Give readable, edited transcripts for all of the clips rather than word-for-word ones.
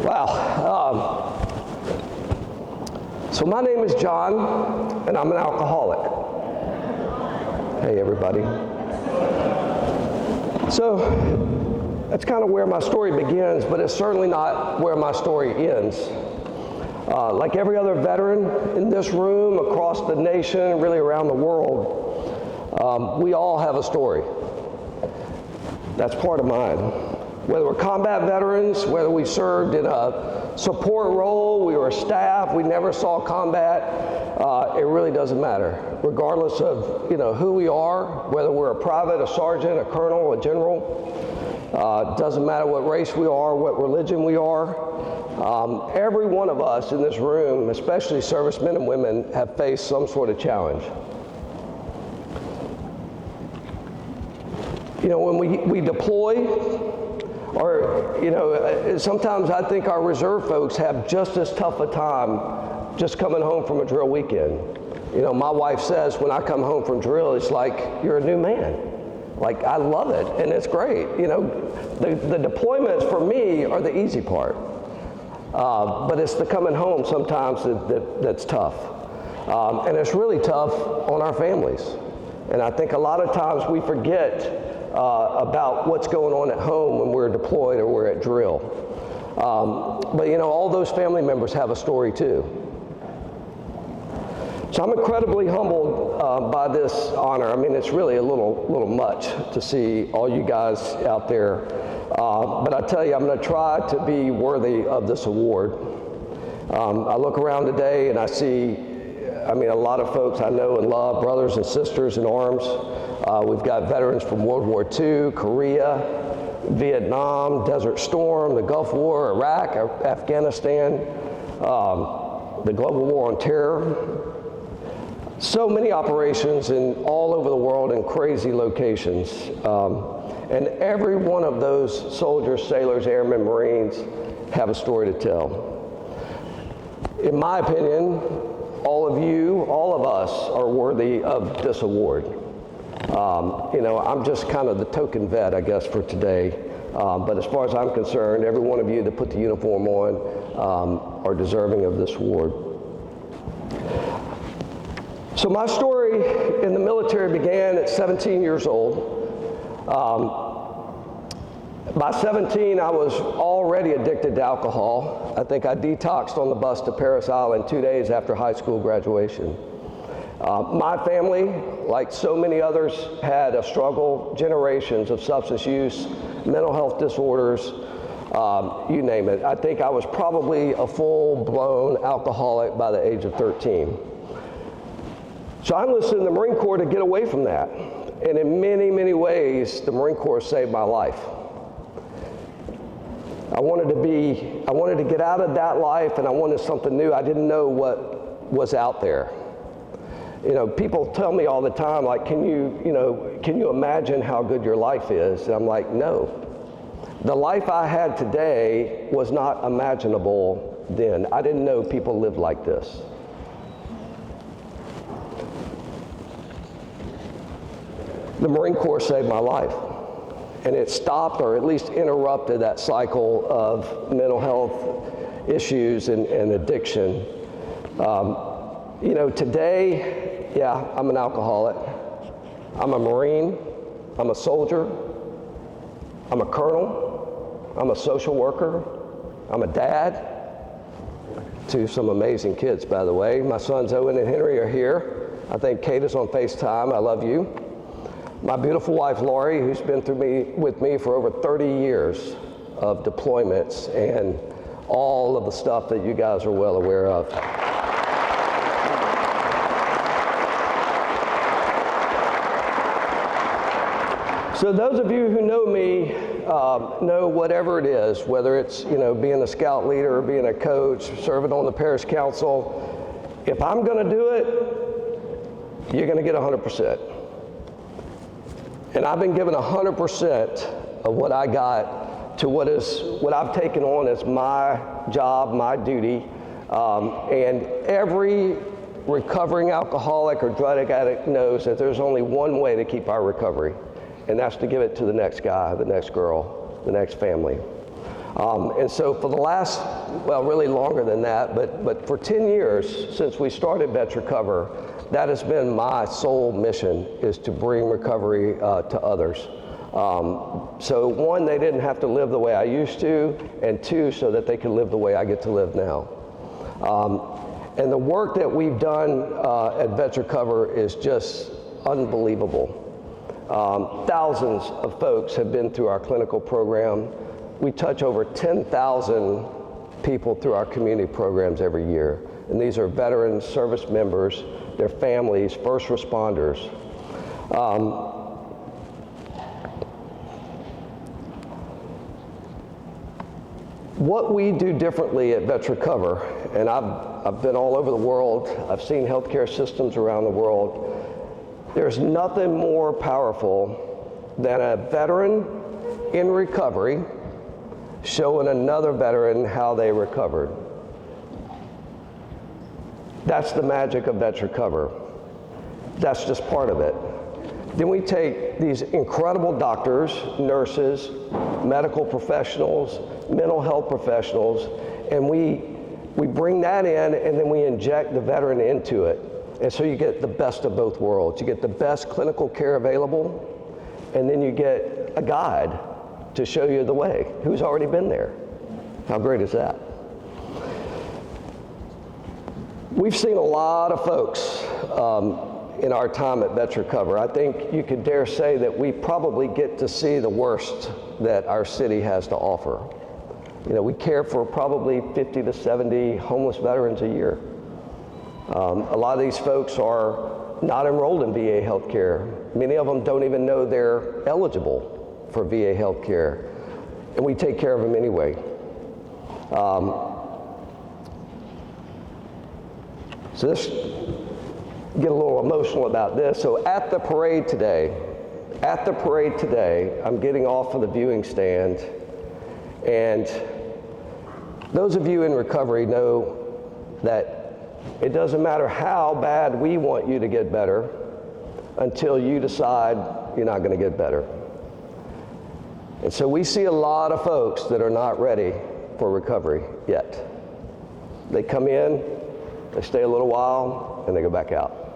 Wow. So my name is John, and I'm an alcoholic. Hey, everybody. So that's kind of where my story begins, but it's certainly not where my story ends. Like every other veteran in this room, across the nation, really around the world, we all have a story. That's part of mine. Whether we're combat veterans, whether we served in a support role, we were staff, we never saw combat, it really doesn't matter. Regardless of who we are, whether we're a private, a sergeant, a colonel, a general, doesn't matter what race we are, what religion we are. Every one of us in this room, especially servicemen and women, have faced some sort of challenge. When we deploy, or sometimes I think our reserve folks have just as tough a time just coming home from a drill weekend. My wife says when I come home from drill, it's like you're a new man. Like, I love it, and it's great. The deployments for me are the easy part, but it's the coming home sometimes that's tough, and it's really tough on our families. And I think a lot of times we forget about what's going on at home when we're deployed or we're at drill. But all those family members have a story too. So I'm incredibly humbled by this honor. I mean, it's really a little much to see all you guys out there. But I tell you, I'm going to try to be worthy of this award. I look around today and I see, a lot of folks I know and love, brothers and sisters in arms. We've got veterans from World War II, Korea, Vietnam, Desert Storm, the Gulf War, Iraq, Afghanistan, the global war on terror. So many operations all over the world in crazy locations. And every one of those soldiers, sailors, airmen, Marines have a story to tell. In my opinion, all of us are worthy of this award. I'm just kind of the token vet, I guess, for today. But as far as I'm concerned, every one of you that put the uniform on are deserving of this award. So my story in the military began at 17 years old. By 17, I was already addicted to alcohol. I think I detoxed on the bus to Paris Island 2 days after high school graduation. My family, like so many others, had a struggle, generations of substance use, mental health disorders, you name it. I think I was probably a full-blown alcoholic by the age of 13. So I enlisted in the Marine Corps to get away from that. And in many, many ways, the Marine Corps saved my life. I wanted to get out of that life, and I wanted something new. I didn't know what was out there. People tell me all the time, like, can you imagine how good your life is? And I'm like, no. The life I had today was not imaginable then. I didn't know people lived like this. The Marine Corps saved my life, and it stopped or at least interrupted that cycle of mental health issues and addiction. Today, yeah, I'm an alcoholic. I'm a Marine, I'm a soldier, I'm a colonel, I'm a social worker, I'm a dad to some amazing kids, by the way. My sons Owen and Henry are here. I think Kate is on FaceTime. I love you. My beautiful wife, Lori, who's been with me for over 30 years of deployments and all of the stuff that you guys are well aware of. So those of you who know me know whatever it is, whether it's being a scout leader or being a coach, serving on the parish council, if I'm going to do it, you're going to get 100%. And I've been given 100% of what I got to what I've taken on as my job, my duty, and every recovering alcoholic or drug addict knows that there's only one way to keep our recovery, and that's to give it to the next guy, the next girl, the next family. And so for the last, well, really longer than that, but for 10 years since we started Vets Recover, that has been my sole mission, is to bring recovery to others. So one, they didn't have to live the way I used to, and two, so that they could live the way I get to live now. And the work that we've done at Vets Recover is just unbelievable. Thousands of folks have been through our clinical program. We touch over 10,000 people through our community programs every year. And these are veterans, service members, their families, first responders. What we do differently at Vets Recover, and I've been all over the world, I've seen healthcare systems around the world, there's nothing more powerful than a veteran in recovery showing another veteran how they recovered. That's the magic of Vets Recover. That's just part of it. Then we take these incredible doctors, nurses, medical professionals, mental health professionals, and we bring that in, and then we inject the veteran into it. And so you get the best of both worlds. You get the best clinical care available, and then you get a guide to show you the way, who's already been there. How great is that? We've seen a lot of folks in our time at Vets Recover. I think you could dare say that we probably get to see the worst that our city has to offer. You know, we care for probably 50 to 70 homeless veterans a year. A lot of these folks are not enrolled in VA healthcare. Many of them don't even know they're eligible for VA healthcare, and we take care of them anyway. So this, get a little emotional about this. So at the parade today, I'm getting off of the viewing stand, and those of you in recovery know that it doesn't matter how bad we want you to get better until you decide you're not going to get better. And so we see a lot of folks that are not ready for recovery yet. They come in, they stay a little while, and they go back out.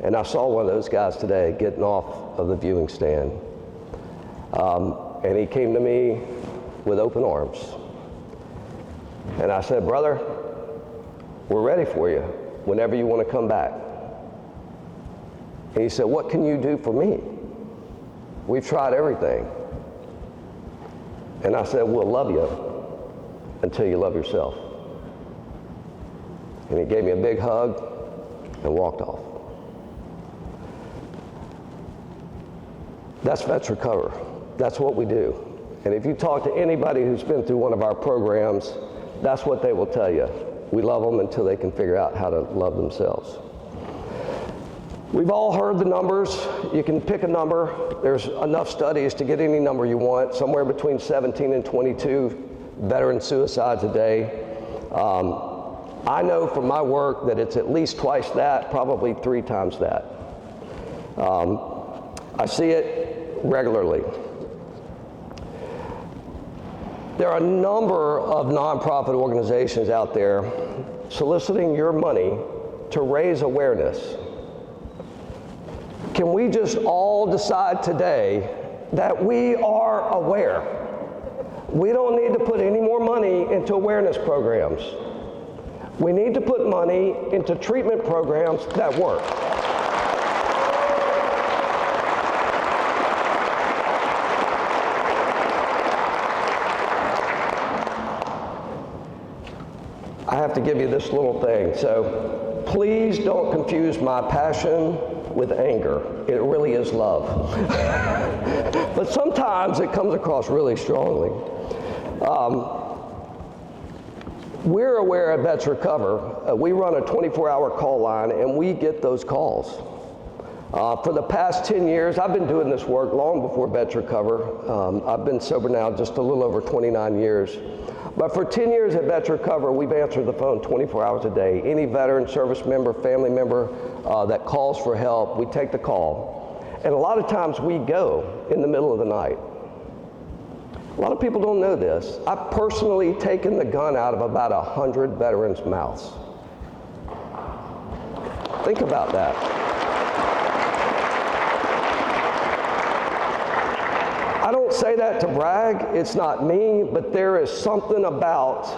And I saw one of those guys today getting off of the viewing stand. And he came to me with open arms. And I said, brother, we're ready for you whenever you want to come back. And he said, what can you do for me? We've tried everything. And I said, we'll love you until you love yourself. And he gave me a big hug and walked off. That's Vets Recover. That's what we do. And if you talk to anybody who's been through one of our programs, that's what they will tell you. We love them until they can figure out how to love themselves. We've all heard the numbers. You can pick a number. There's enough studies to get any number you want, somewhere between 17 and 22 veteran suicides a day. I know from my work that it's at least twice that, probably 3 times that. I see it regularly. There are a number of nonprofit organizations out there soliciting your money to raise awareness. Can we just all decide today that we are aware? We don't need to put any more money into awareness programs. We need to put money into treatment programs that work. I have to give you this little thing. So please don't confuse my passion with anger. It really is love. But sometimes it comes across really strongly. We're aware at Vets Recover. We run a 24-hour call line, and we get those calls. For the past 10 years, I've been doing this work long before Vets Recover. I've been sober now just a little over 29 years. But for 10 years at Vets Recover, we've answered the phone 24 hours a day. Any veteran, service member, family member that calls for help, we take the call. And a lot of times we go in the middle of the night. lot of people don't know this. I've personally taken the gun out of about 100 veterans' mouths. Think about that. I don't say that to brag, it's not me, but there is something about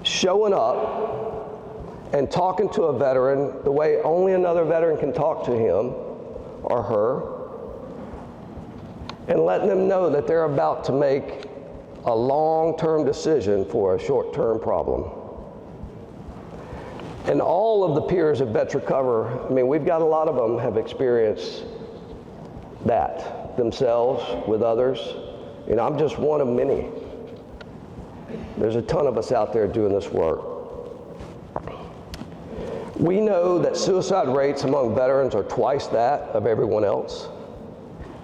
showing up and talking to a veteran the way only another veteran can talk to him or her, and letting them know that they're about to make a long-term decision for a short-term problem. And all of the peers at Vets Recover, I mean, we've got a lot of them have experienced that themselves with others. You know, I'm just one of many. There's a ton of us out there doing this work. We know that suicide rates among veterans are twice that of everyone else.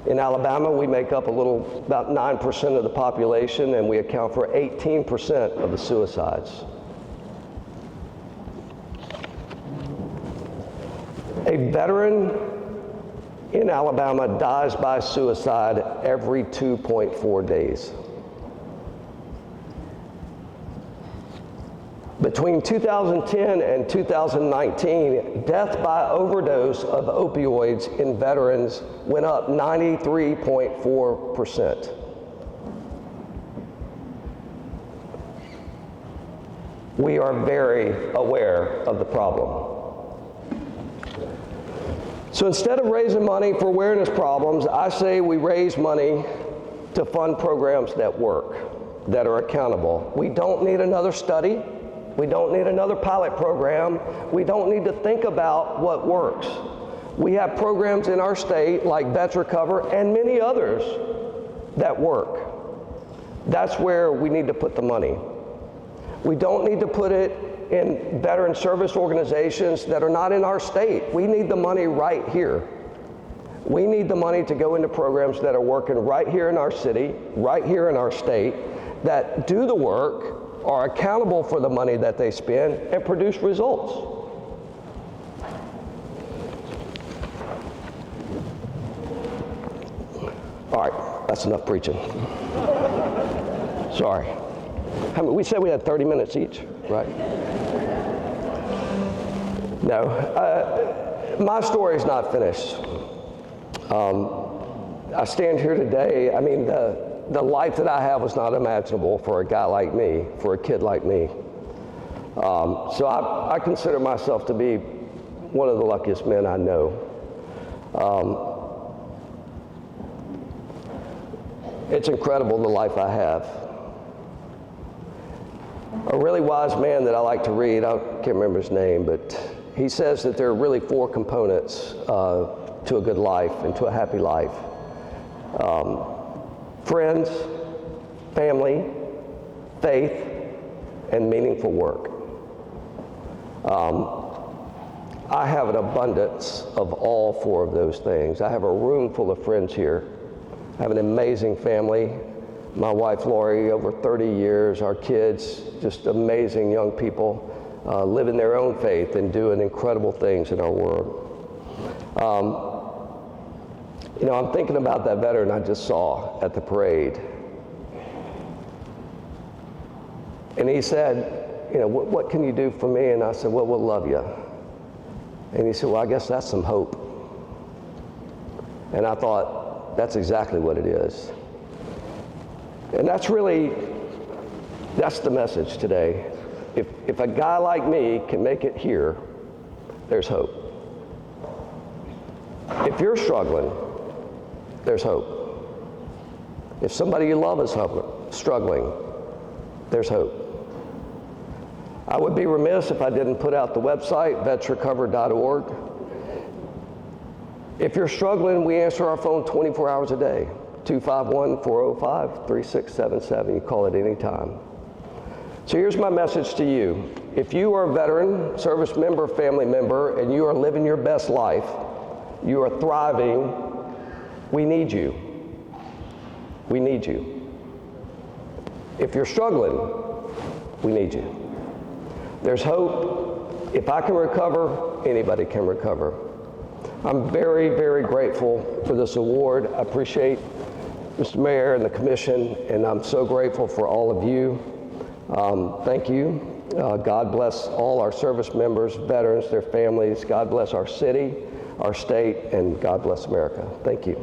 In Alabama, we make up about 9% of the population, and we account for 18% of the suicides. A veteran in Alabama dies by suicide every 2.4 days. Between 2010 and 2019, death by overdose of opioids in veterans went up 93.4%. We are very aware of the problem. So instead of raising money for awareness problems, I say we raise money to fund programs that work, that are accountable. We don't need another study. We don't need another pilot program. We don't need to think about what works. We have programs in our state like Vets Recover and many others that work. That's where we need to put the money. We don't need to put it in veteran service organizations that are not in our state. We need the money right here. We need the money to go into programs that are working right here in our city, right here in our state, that do the work, are accountable for the money that they spend, and produce results. All right, that's enough preaching. Sorry. We said we had 30 minutes each, right? No, my story's not finished. I stand here today, I mean, the life that I have was not imaginable for a guy like me, for a kid like me. So I consider myself to be one of the luckiest men I know. It's incredible the life I have. A really wise man that I like to read, I can't remember his name, but he says that there are really 4 components to a good life and to a happy life. Friends, family, faith, and meaningful work. I have an abundance of all 4 of those things. I have a room full of friends here. I have an amazing family. My wife, Lori, over 30 years, our kids, just amazing young people, living their own faith and doing incredible things in our world. You know, I'm thinking about that veteran I just saw at the parade. And he said, you know, what can you do for me? And I said, well, we'll love you. And he said, well, I guess that's some hope. And I thought, that's exactly what it is. And that's the message today. If a guy like me can make it here, there's hope. If you're struggling, there's hope. If somebody you love is struggling, there's hope. I would be remiss if I didn't put out the website, vetsrecover.org. If you're struggling, we answer our phone 24 hours a day, 251-405-3677. You call it any time. So here's my message to you. If you are a veteran, service member, family member, and you are living your best life, you are thriving, we need you. We need you. If you're struggling, we need you. There's hope. If I can recover, anybody can recover. I'm very, very grateful for this award. I appreciate Mr. Mayor and the Commission, and I'm so grateful for all of you. Thank you. God bless all our service members, veterans, their families. God bless our city, our state, and God bless America. Thank you.